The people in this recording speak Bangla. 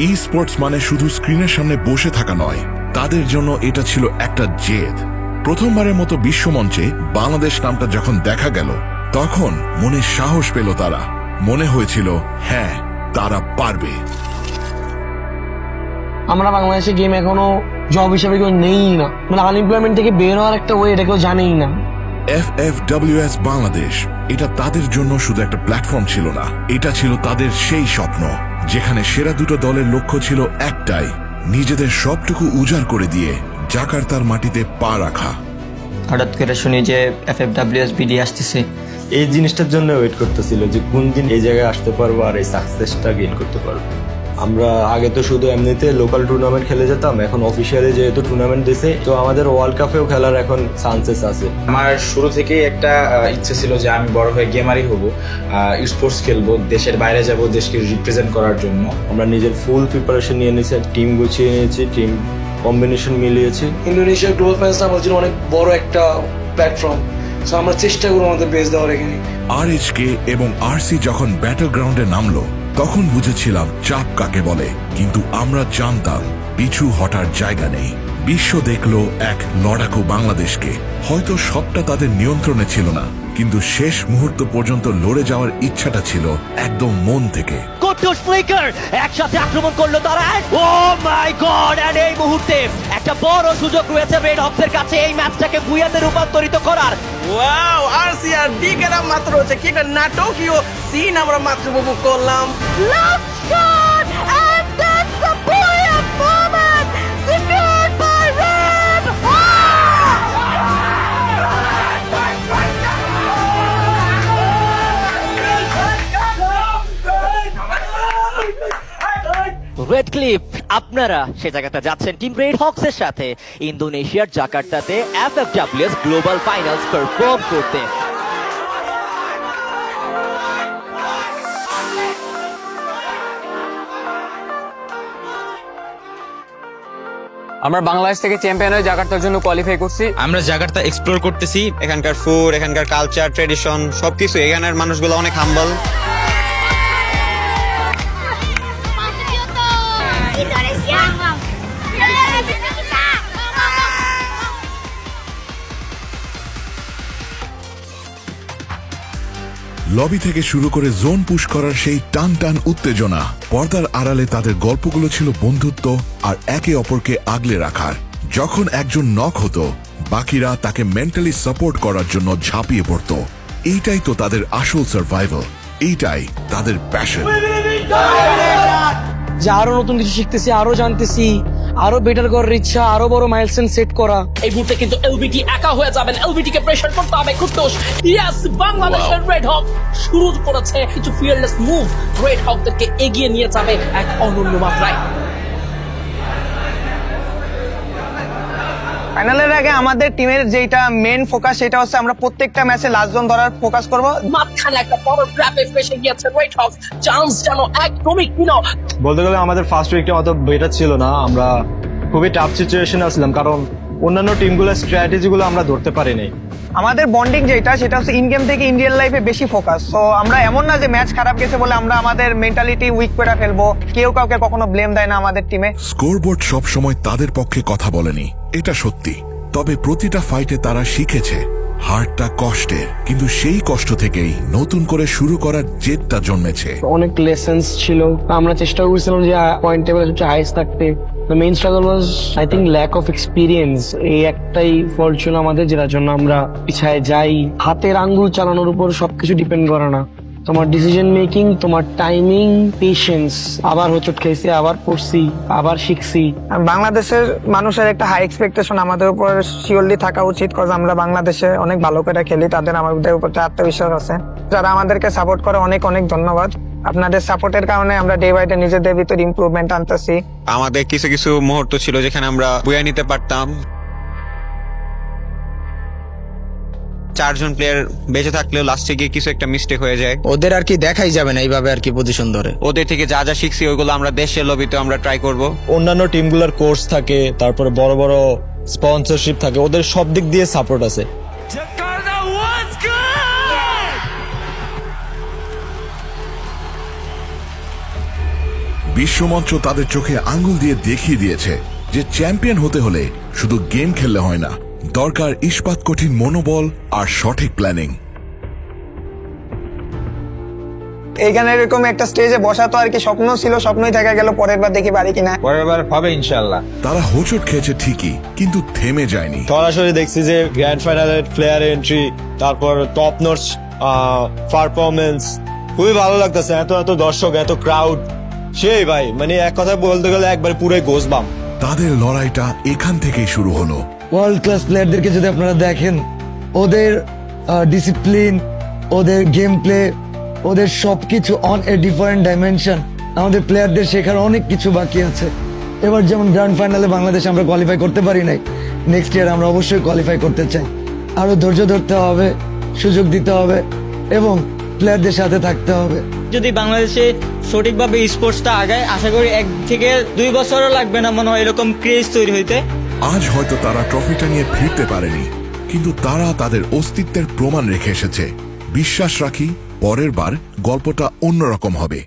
ই স্পোর্টস মানে শুধু স্ক্রিনের সামনে বসে থাকা নয়, তাদের জন্য এটা ছিল একটা জেদ। প্রথমবারের মতো বিশ্বমঞ্চে বাংলাদেশ নামটা যখন দেখা গেল, তখন মনে সাহস পেল তারা। মনে হয়েছিল হ্যাঁ, তারা পারবে। আমরা বাংলাদেশে গেম এখনো জব হিসেবে কেউ নেই না, মানে আনএমপ্লয়মেন্ট থেকে বের হওয়ার একটা ওয়ে এটা কেউ জানেই না। FFWS বাংলাদেশ এটা তাদের জন্য শুধু একটা প্ল্যাটফর্ম ছিল না, এটা ছিল তাদের সেই স্বপ্ন যেখানে সেরা দুটো দলের লক্ষ্য ছিল একটাই, নিজেদের সবটুকু উজাড় করে দিয়ে জাকার্তার মাটিতে পা রাখা। হঠাৎ করে শুনি যে FFWS BD আসতেছে। এই জিনিসটার জন্য ওয়েট করতেছিল যে কোন দিন এই জায়গায় আসতে পারবো আর এই সাকসেসটা গেইন করতে পারবো। আমরা আগে তো শুধু এমনিতে লোকাল টুর্নামেন্ট খেলে যেতাম, এখন অফিসিয়ালি যেহেতু টুর্নামেন্ট দিছে, তো আমাদের ওয়ার্ল্ড কাপেও খেলার এখন চান্সেস আছে। আমার শুরু থেকেই একটা ইচ্ছে ছিল যে আমি বড় হয়ে গেমারই হব, স্পোর্টস খেলবো, দেশের বাইরে যাব দেশকে রিপ্রেজেন্ট করার জন্য। আমরা নিজের ফুল প্রিপারেশন নিয়ে নিয়েছি, টিম গুছিয়ে নিয়েছি, টিম কম্বিনেশন মিলিয়েছি। ইন্দোনেশিয়ার গ্লোবাল ফাইনালস আমাদের জন্য অনেক বড় একটা প্ল্যাটফর্ম, সো আমরা চেষ্টা করবো আমাদের বেস দেওয়ার এখানে। RHK এবং RC যখন ব্যাটল গ্রাউন্ডে নামলো, তখন বুঝেছিলাম চাপ কাকে বলে, কিন্তু আমরা জানতাম পিছু হটার জায়গা নেই। বিশ্ব দেখলো এক লড়াকু বাংলাদেশকে। হয়তো সবটা তাদের নিয়ন্ত্রণে ছিল না, কিন্তু শেষ মুহূর্ত পর্যন্ত লড়ে যাওয়ার ইচ্ছাটা ছিল একদম মন থেকে। কুট্টুস ফ্লিকার একসাথে আক্রমণ করলো তারা। ও মাই গড! এন্ড এই মুহূর্তে একটা বড় সুযোগ রয়েছে রেড হকসের কাছে এই ম্যাচটাকে বুয়াতে রূপান্তরিত করার। ওয়াও, আরসিআর ডিকেরা মাত্র হচ্ছে কি একটা নাটকীয় সিন আমরা মাত্র উপভোগ করলাম। Last shot, and that's a brilliant moment, secured by Red. Red clip, আপনারা সে জায়গাটা যাচ্ছেন টিম রেড হকসের সাথে ইন্দোনেশিয়ার জাকার্তাতে FFWS গ্লোবাল ফাইনালস পারফর্ম করতে। আমরা বাংলাদেশ থেকে চ্যাম্পিয়ন হয়ে জাকার্তার জন্য কোয়ালিফাই করছি। আমরা জাকার্তা এক্সপ্লোর করতেছি, এখানকার ফুড, এখানকার কালচার, ট্রেডিশন সবকিছু। এখানের মানুষগুলো অনেক হাম্বল। Indonesia. Kita. লবি থেকে শুরু করে জোন পুশ করার সেই টান টান উত্তেজনা, পর্দার আড়ালে তাদের গল্পগুলো ছিল বন্ধুত্ব আর একে অপরকে আগলে রাখার। যখন একজন নক হতো, বাকিরা তাকে মেন্টালি সাপোর্ট করার জন্য ঝাঁপিয়ে পড়ত। এইটাই তো তাদের আসল সার্ভাইভাল, এইটাই তাদের প্যাশন। যে আরো নতুন কিছু শিখতেছি, আরো জানতেছি, আরো বেটার করার ইচ্ছা, আরো বড় মাইলস্টোন সেট করা। এই মুহূর্তে কিন্তু এলবিটি একা হয়ে যাবেন, এলবিটি কে প্রেসার করতে হবে। কুট্টুস, ইয়েস, বাংলাদেশের রেড হক শুরু করেছে কিছু ফিয়ারলেস মুভ, রেড হকদেরকে এগিয়ে নিয়ে যাবে এক অনন্য মাত্রায়। ফাইনালের আগে আমাদের টিমের যেটা মেন ফোকাস সেটা হচ্ছে আমরা প্রত্যেকটা ম্যাচে লাস্ট জোন ধরার ফোকাস করব। মাঝখানে একটা বড় ট্র্যাপে ফেসে গিয়েছে রেড হক, চান্স যেন একদমই কিনা। বলতে গেলে আমাদের ফার্স্ট উইকটা অত বেটার ছিল না, আমরা খুবই টাফ সিচুয়েশনে আসলাম, কারণ অন্যান্য টিমগুলোর স্ট্র্যাটেজিগুলো আমরা ধরতে পারিনি। আমাদের বন্ডিং যেটা সেটা হচ্ছে ইন গেম থেকে ইন রিয়েল লাইফে বেশি ফোকাস। তো আমরা এমন না যে ম্যাচ খারাপ গেছে বলে আমরা আমাদের মেন্টালিটি উইক করে ফেলবো, কেউ কাউকে কখনো ব্লেম দেয় না আমাদের টিমে। স্কোরবোর্ড সবসময় তাদের পক্ষে কথা বলেনি, এটা সত্যি। তবে প্রতিটা ফাইটে তারা শিখেছে হারটা কষ্টের, কিন্তু সেই কষ্ট থেকেই নতুন করে শুরু করার জেদটা জন্মেছে। অনেক লেসেন্স ছিল, আমরা চেষ্টা করছিলাম যে পয়েন্ট টেবিল সবচেয়ে হাইস্ট থাকতে। The main struggle was, I think, lack of experience. এই একটাই ফল্ট ছিল আমাদের, যেটার জন্য আমরা পিছায় যাই। হাতের আঙ্গুল চালানোর উপর সবকিছু ডিপেন্ড করে না, তোমার ডিসিশন মেকিং, তোমার টাইমিং, পেশেন্স। আবার হোঁচট খেয়েছি, আবার পড়ছি, আবার শিখছি। বাংলাদেশের মানুষের একটা হাই এক্সপেকটেশন আমাদের উপর শিওরলি থাকা উচিত, কজ আমরা বাংলাদেশে অনেক ভালো করে খেলি, তাদের আমাদের উপর আত্মবিশ্বাস আছে। যারা আমাদেরকে সাপোর্ট করে অনেক অনেক ধন্যবাদ। আপনাদের সাপোর্টের কারণে আমরা ডে বাই ডে নিজেদের ভিতর ইমপ্রুভমেন্ট আনতেছি। আমাদের কিছু কিছু মুহূর্ত ছিল যেখানে আমরা বুয়া নিতে পারতাম। 4 জন প্লেয়ার বেঁচে থাকলেও লাস্টে গিয়ে কিছু একটা মিস্টেক হয়ে যায়। ওদের আর কি দেখাই যাবে না এইভাবে আর কি পজিশন ধরে। ওদের থেকে যা যা শিখছি ওইগুলো আমরা দেশের লবিতে আমরা ট্রাই করব। অন্যান্য টিমগুলোর কোর্স থাকে, তারপরে বড় বড় স্পন্সরশিপ থাকে, ওদের সব দিক দিয়ে সাপোর্ট আছে। বিশ্বমঞ্চ তাদের চোখে আঙ্গুল দিয়ে দেখিয়ে দিয়েছে যে চ্যাম্পিয়ন হতে হলে শুধু গেম খেললে হয় না, দরকার ইস্পাত কঠিন মনোবল আর সঠিক প্ল্যানিং। এইখানে এরকম একটা স্টেজে বসা তো আর কি স্বপ্ন ছিল, স্বপ্নই থেকে গেল, পরের বার দেখি পারি কিনা। পরের বার হবে ইনশাল্লাহ। তারা হোঁচট খেয়েছে ঠিকই, কিন্তু থেমে যায়নি। সরাসরি দেখছি যে গ্র্যান্ড ফাইনালের প্লেয়ার এন্ট্রি, তারপর টপ নোটস পারফরমেন্স, খুবই ভালো লাগতেছে। এত এত দর্শক, এত ক্রাউড, সেই ভাই মানে এক কথা বলতে গেলে একবার পুরো গোসবাম। তাদের লড়াইটা এখান থেকেই শুরু হলো। ওয়ার্ল্ড ক্লাস প্লেয়ারদেরকে যদি আপনারা দেখেন, ওদের ডিসিপ্লিন, ওদের গেম প্লে, ওদের সবকিছু অন এ ডিফারেন্ট ডাইমেনশন। আমাদের প্লেয়ারদের শেখার অনেক কিছু বাকি আছে। এবার যেমন গ্র্যান্ড ফাইনালে বাংলাদেশ আমরা কোয়ালিফাই করতে পারি নাই, নেক্সট ইয়ার আমরা অবশ্যই কোয়ালিফাই করতে চাই। আরো ধৈর্য ধরতে হবে, সুযোগ দিতে হবে এবং প্লেয়ারদের সাথে থাকতে হবে। যদি বাংলাদেশে সঠিকভাবে স্পোর্টসটা আগায়, আশা করি 1 থেকে 2 বছরও লাগবে না মনে হয় এরকম ক্রেজ তৈরি হইতে। আজ হয়তো তারা ট্রফিটা নিয়ে ফিরতে পারেনি, কিন্তু তারা তাদের অস্তিত্বের প্রমাণ রেখে এসেছে। বিশ্বাস রাখি পরের বার গল্পটা অন্যরকম হবে।